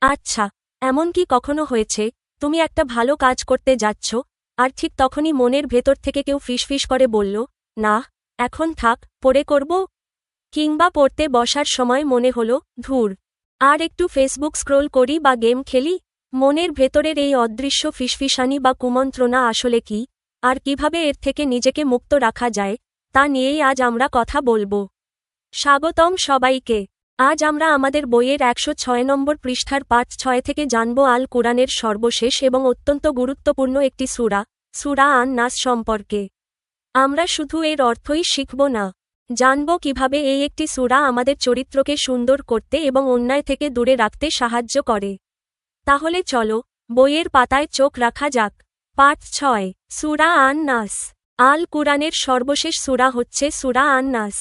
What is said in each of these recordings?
আচ্ছা, এমন কি কখনো হয়েছে তুমি একটা ভালো কাজ করতে যাচ্ছ, আর ঠিক তখনই মনের ভেতর থেকে কেউ ফিসফিস করে বলল, না, এখন থাক, পরে করব? কিংবা পড়তে বসার সময় মনে হলো, ধুর, আর একটু ফেসবুক স্ক্রোল করি বা গেম খেলি? মনের ভেতরের এই অদৃশ্য ফিসফিসানি বা কুমন্ত্রণা আসলে কি, আর কিভাবে এর থেকে নিজেকে মুক্ত রাখা যায়, তা নিয়েই আজ আমরা কথা বলবো। স্বাগতম সবাইকে। আজ আমরা আমাদের বইয়ের ১০৬ নম্বর পৃষ্ঠার পাঠ ৬ থেকে জানব আল কুরআনের সর্বশেষ এবং অত্যন্ত গুরুত্বপূর্ণ একটি সূরা, সূরা আন নাস সম্পর্কে। আমরা শুধু এর অর্থই শিখব না, জানব কিভাবে এই একটি সূরা আমাদের চরিত্রকে সুন্দর করতে এবং অন্যায় থেকে দূরে রাখতে সাহায্য করে। তাহলে চলো, বইয়ের পাতায় চোখ রাখা যাক। পাঠ ৬, সূরা আন নাস। আল কুরআনের সর্বশেষ সূরা হচ্ছে সূরা আন নাস।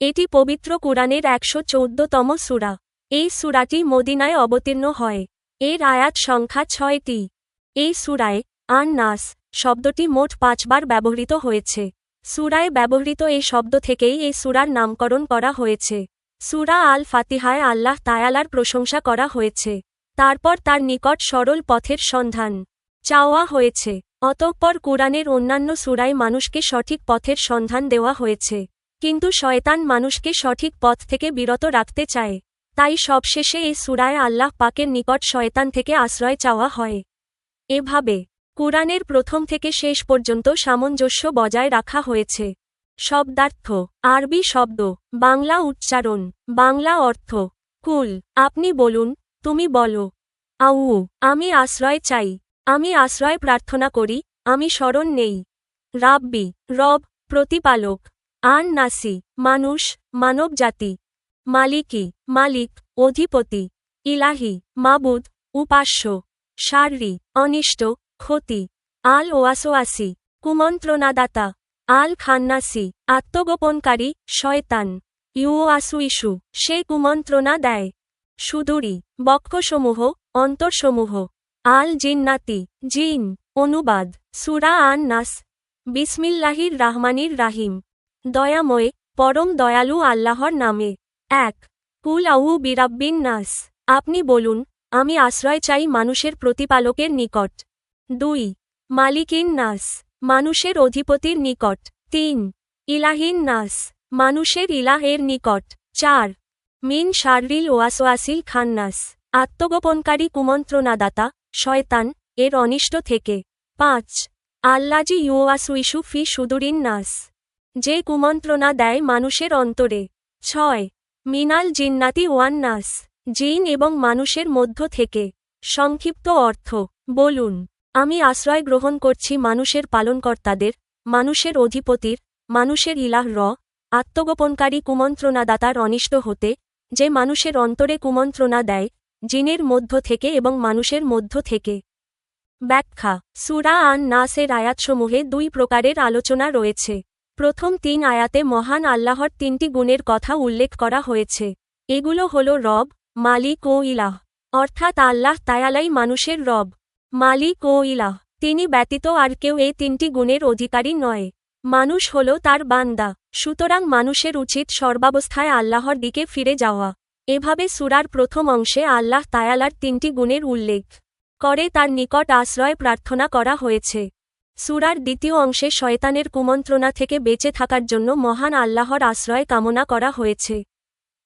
এটি পবিত্র কুরআনের ১১৪তম সূরা। এই সূরাটি মদিনায় অবতীর্ণ হয়। এর আয়াত সংখ্যা ৬টি। এই সূরায় আন নাস শব্দটি মোট ৫ বার ব্যবহৃত হয়েছে। সূরায় ব্যবহৃত এই শব্দ থেকেই এই সূরার নামকরণ করা হয়েছে। সূরা আল ফাতিহায় আল্লাহ তাআলার প্রশংসা করা হয়েছে। তারপর তার নিকট সরল পথের সন্ধান চাওয়া হয়েছে। অতঃপর কুরআনের অন্যান্য সূরায় মানুষকে সঠিক পথের সন্ধান দেওয়া হয়েছে। কিন্তু শয়তান মানুষকে সঠিক পথ থেকে বিরত রাখতে চায়। তাই সবশেষে এই সূরায় আল্লাহ পাকের নিকট শয়তান থেকে আশ্রয় চাওয়া হয়। এভাবে কুরআনের প্রথম থেকে শেষ পর্যন্ত সামঞ্জস্য বজায় রাখা হয়েছে। শব্দার্থ: আরবি শব্দ, বাংলা উচ্চারণ, বাংলা অর্থ। কুল, আপনি বলুন, তুমি বলো। আউ, আমি আশ্রয় চাই, আমি আশ্রয় প্রার্থনা করি, আমি শরণ নেই। রাব্বি, রব, প্রতিপালক। আন নাসি, মানুষ, মানবজাতি। মালিকি, মালিক, অধিপতি। ইলাহি, মাবুদ, উপাস্য। শাররি, অনিষ্ট, ক্ষতি। আল ওয়াসওয়াসি, কুমন্ত্রণাদাতা। আল খান্নাসি, আত্মগোপনকারী, শয়তান। ইউওয়াসুইসু, সে কুমন্ত্রণা দেয়। সুদূরী, বক্ষসমূহ, অন্তরসমূহ। আল জিন্নাতি, জিন। অনুবাদ: সূরা আন নাস। বিসমিল্লাহির রাহমানির রাহিম। দয়াময়, পরম দয়ালু আল্লাহর নামে। ১. কুল আউ বিরাব্বিন নাস। আপনি বলুন, আমি আশ্রয় চাই মানুষের প্রতিপালকের নিকট। ২. মালিকিন নাস, মানুষের অধিপতির নিকট। ৩. ইলাহিন নাস, মানুষের ইলাহ এর নিকট। ৪. মিন শাররিল ওয়াসওয়াসিল খান্নাস, আত্মগোপনকারী কুমন্ত্রণাদাতা, শয়তান, এর অনিষ্ট থেকে। ৫. আল্লাজি ইউওয়াসুইসু ফি সুদুরিন নাস, যে কুমন্ত্রণা দেয় মানুষের অন্তরে। ৬. মিনাল জিন্নাতি ওয়ান নাস, জিন এবং মানুষের মধ্য থেকে। সংক্ষিপ্ত অর্থ: বলুন, আমি আশ্রয় গ্রহণ করছি মানুষের পালনকর্তাদের, মানুষের অধিপতির, মানুষের ইলাহ আত্মগোপনকারী কুমন্ত্রণাদাতার অনিষ্ট হতে, যে মানুষের অন্তরে কুমন্ত্রণা দেয়, জিনের মধ্য থেকে এবং মানুষের মধ্য থেকে। ব্যাখ্যা: সূরা আন নাসের আয়াতসমূহে ২ প্রকারের আলোচনা রয়েছে। প্রথম ৩ আয়াতে মহান আল্লাহর ৩টি গুণের কথা উল্লেখ করা হয়েছে। এগুলো হল রব, মালিক ও ইলাহ। অর্থাৎ আল্লাহ তাআলাই মানুষের রব, মালিক ও ইলাহ। তিনি ব্যতীত আর কেউ এই ৩টি গুণের অধিকারী নয়। মানুষ হল তার বান্দা। সুতরাং মানুষের উচিত সর্বাবস্থায় আল্লাহর দিকে ফিরে যাওয়া। এভাবে সূরার প্রথম অংশে আল্লাহ তাআলার ৩টি গুণের উল্লেখ করে তার নিকট আশ্রয় প্রার্থনা করা হয়েছে। সূরার দ্বিতীয় অংশে শয়তানের কুমন্ত্রণা থেকে বেঁচে থাকার জন্য মহান আল্লাহর আশ্রয় কামনা করা হয়েছে।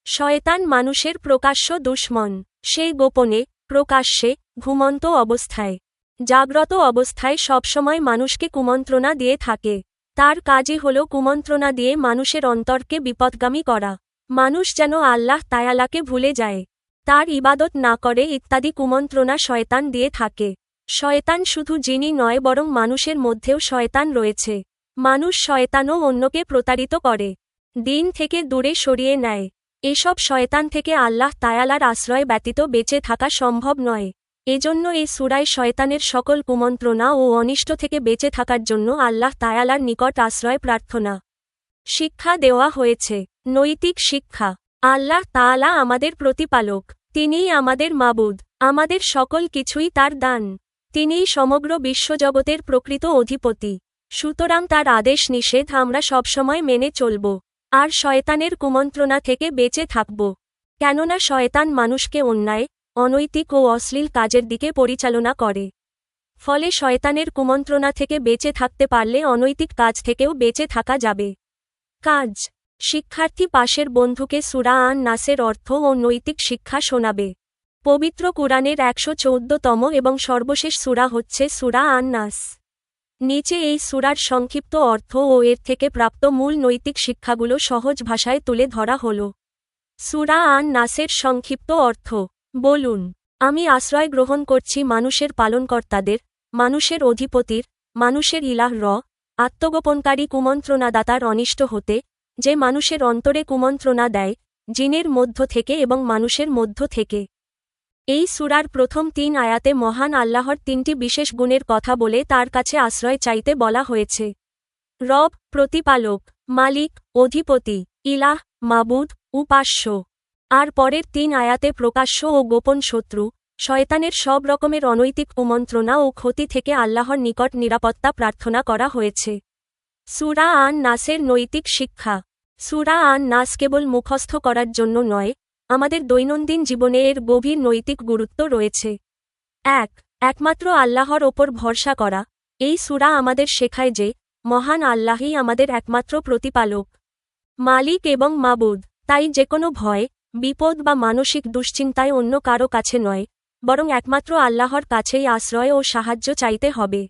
শয়তান মানুষের প্রকাশ্য দুশমন। সে গোপনে, প্রকাশ্যে, ঘুমন্ত অবস্থায়, জাগ্রত অবস্থায় সবসময় মানুষকে কুমন্ত্রণা দিয়ে থাকে। তার কাজই হল কুমন্ত্রণা দিয়ে মানুষের অন্তরকে বিপথগামী করা। মানুষ যেন আল্লাহ তাআলাকে ভুলে যায়, তার ইবাদত না করে ইত্যাদি কুমন্ত্রণা শয়তান দিয়ে থাকে। শয়তান শুধু জিনই নয় বরং মানুষের মধ্যেও শয়তান রয়েছে। মানুষ শয়তানও অন্যকে প্রতারিত করে, দিন থেকে দূরে সরিয়ে নেয়। এসব শয়তান থেকে আল্লাহ তাআলার আশ্রয় ব্যতীত বেঁচে থাকা সম্ভব নয়। এজন্য এই সূরায় শয়তানের সকল কুমন্ত্রণা ও অনিষ্ট থেকে বেঁচে থাকার জন্য আল্লাহ তাআলার নিকট আশ্রয় প্রার্থনা শিক্ষা দেওয়া হয়েছে। নৈতিক শিক্ষা: আল্লাহ তাআলা আমাদের প্রতিপালক, তিনিই আমাদের মাবুদ, আমাদের সকল কিছুই তার দান। তিনিই সমগ্র বিশ্বজগতের প্রকৃত অধিপতি। সুতরাং তার আদেশ নিষেধ আমরা সবসময় মেনে চলব, আর শয়তানের কুমন্ত্রণা থেকে বেঁচে থাকব। কেননা শয়তান মানুষকে অন্যায়, অনৈতিক ও অশ্লীল কাজের দিকে পরিচালনা করে। ফলে শয়তানের কুমন্ত্রণা থেকে বেঁচে থাকতে পারলে অনৈতিক কাজ থেকেও বেঁচে থাকা যাবে। কাজ: শিক্ষার্থী পাশের বন্ধুকে সূরা আন নাসের অর্থ ও নৈতিক শিক্ষা শোনাবে। পবিত্র কুরআনের 114তম এবং সর্বশেষ সূরা হচ্ছে সূরা আন নাস। নিচে এই সূরার সংক্ষিপ্ত অর্থ ও এর থেকে প্রাপ্ত মূল নৈতিক শিক্ষাগুলো সহজ ভাষায় তুলে ধরা হল। সূরা আন নাসের সংক্ষিপ্ত অর্থ: বলুন, আমি আশ্রয় গ্রহণ করছি মানুষের পালনকর্তাদের, মানুষের অধিপতির, মানুষের ইলাহ আত্মগোপনকারী কুমন্ত্রণাদাতার অনিষ্ট হতে, যে মানুষের অন্তরে কুমন্ত্রণা দেয়, জিনের মধ্য থেকে এবং মানুষের মধ্য থেকে। এই সূরার প্রথম 3 আয়াতে মহান আল্লাহর 3টি বিশেষ গুণের কথা বলে তার কাছে আশ্রয় চাইতে বলা হয়েছে। রব, প্রতিপালক; মালিক, অধিপতি; ইলাহ, মাবুদ, উপাস্য। আর পরের 3 আয়াতে প্রকাশ্য ও গোপন শত্রু, শয়তানের সব রকমের অনৈতিক কুমন্ত্রণা ও ক্ষতি থেকে আল্লাহর নিকট নিরাপত্তা প্রার্থনা করা হয়েছে। সূরা আন নাসের নৈতিক শিক্ষা। সূরা আন নাস কেবল মুখস্থ করার জন্য নয়, আমাদের দৈনন্দিন জীবনে এর গভীর নৈতিক গুরুত্ব রয়েছে। একমাত্র আল্লাহর ওপর ভরসা করা। এই সূরা আমাদের শেখায় যে, মহান আল্লাহই আমাদের একমাত্র প্রতিপালক, মালিক এবং মাবুদ। তাই যেকোনো ভয়, বিপদ বা মানসিক দুশ্চিন্তায় অন্য কারো কাছে নয়, বরং একমাত্র আল্লাহর কাছেই আশ্রয় ও সাহায্য চাইতে হবে।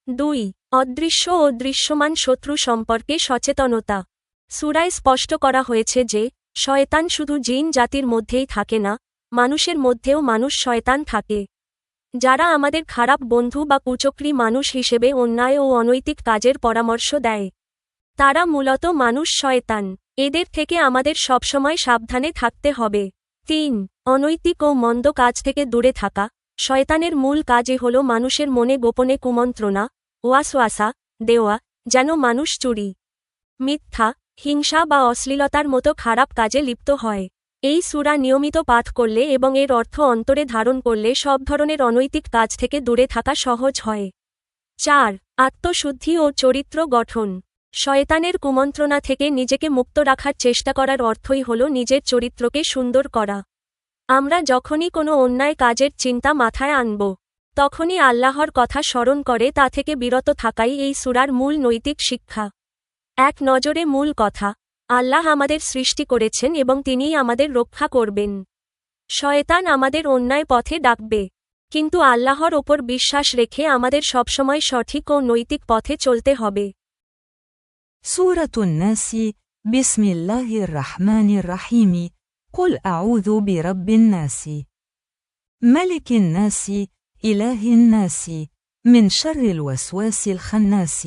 2. অদৃশ্য ও দৃশ্যমান শত্রু সম্পর্কে সচেতনতা। সূরায় স্পষ্ট করা হয়েছে যে, শয়তান শুধু জিন জাতির মধ্যেই থাকে না, মানুষের মধ্যেও মানুষ শয়তান থাকে। যারা আমাদের খারাপ বন্ধু বা কুচক্রী মানুষ হিসেবে অন্যায় ও অনৈতিক কাজের পরামর্শ দেয়, তারা মূলত মানুষ শয়তান। এদের থেকে আমাদের সবসময় সাবধানে থাকতে হবে। 3. অনৈতিক ও মন্দ কাজ থেকে দূরে থাকা। শয়তানের মূল কাজই হল মানুষের মনে গোপনে কুমন্ত্রণা, ওয়াসওয়াসা দেওয়া, যেন মানুষ চুরি, মিথ্যা, হিংসা বা অশ্লীলতার মতো খারাপ কাজে লিপ্ত হয়। এই সূরা নিয়মিত পাঠ করলে এবং এর অর্থ অন্তরে ধারণ করলে সব ধরনের অনৈতিক কাজ থেকে দূরে থাকা সহজ হয়। 4. আত্মশুদ্ধি ও চরিত্র গঠন। শয়তানের কুমন্ত্রণা থেকে নিজেকে মুক্ত রাখার চেষ্টা করার অর্থই হল নিজের চরিত্রকে সুন্দর করা। আমরা যখনই কোনো অন্যায় কাজের চিন্তা মাথায় আনব, তখনই আল্লাহর কথা স্মরণ করে তা থেকে বিরত থাকাই এই সূরার মূল নৈতিক শিক্ষা। এক নজরে মূল কথা, আল্লাহ আমাদের সৃষ্টি করেছেন এবং তিনিই আমাদের রক্ষা করবেন। শয়তান আমাদের অন্যায় পথে ডাকবে, কিন্তু আল্লাহর ওপর বিশ্বাস রেখে আমাদের সবসময় সঠিক ও নৈতিক পথে চলতে হবে। سورة الناس. بسم الله الرحمن الرحيم. قل أعوذ برب الناس، ملك الناس، إله الناس، من شر الوسواس الخناس،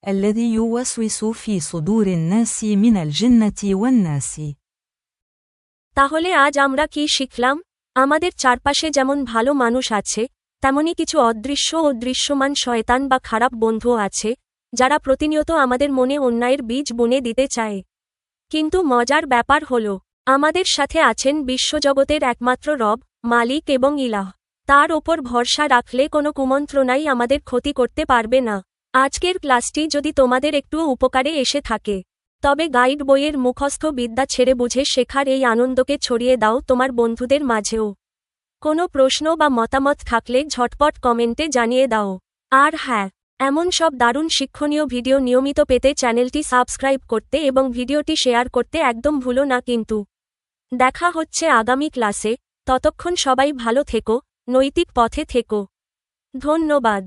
الذي يوسوس في صدور الناس من الجنة والناس। তাহলে আজ আমরা কি শিখলাম? আমাদের চারপাশে যেমন ভালো মানুষ আছে, তেমনি কিছু অদৃশ্য ও দৃশ্যমান শয়তান বা খারাপ বন্ধুও আছে, যারা প্রতিনিয়ত আমাদের মনে অন্যায়ের বীজ বুনে দিতে চায়। কিন্তু মজার ব্যাপার হল, আমাদের সাথে আছেন বিশ্বজগতের একমাত্র রব, মালিক এবং ইলাহ। তার ওপর ভরসা রাখলে কোনো কুমন্ত্রণাই আমাদের ক্ষতি করতে পারবে না। আজকের ক্লাসটি যদি তোমাদের একটুও উপকারে এসে থাকে, তবে গাইড বইয়ের মুখস্থ বিদ্যা ছেড়ে বুঝে শেখার এই আনন্দকে ছড়িয়ে দাও তোমার বন্ধুদের মাঝেও। কোনো প্রশ্ন বা মতামত থাকলে ঝটপট কমেন্টে জানিয়ে দাও। আর হ্যাঁ, এমন সব দারুণ শিক্ষণীয় ভিডিও নিয়মিত পেতে চ্যানেলটি সাবস্ক্রাইব করতে এবং ভিডিওটি শেয়ার করতে একদম ভুলো না কিন্তু। দেখা হচ্ছে আগামী ক্লাসে, ততক্ষণ সবাই ভালো থেকো, নৈতিক পথে থেকো। ধন্যবাদ।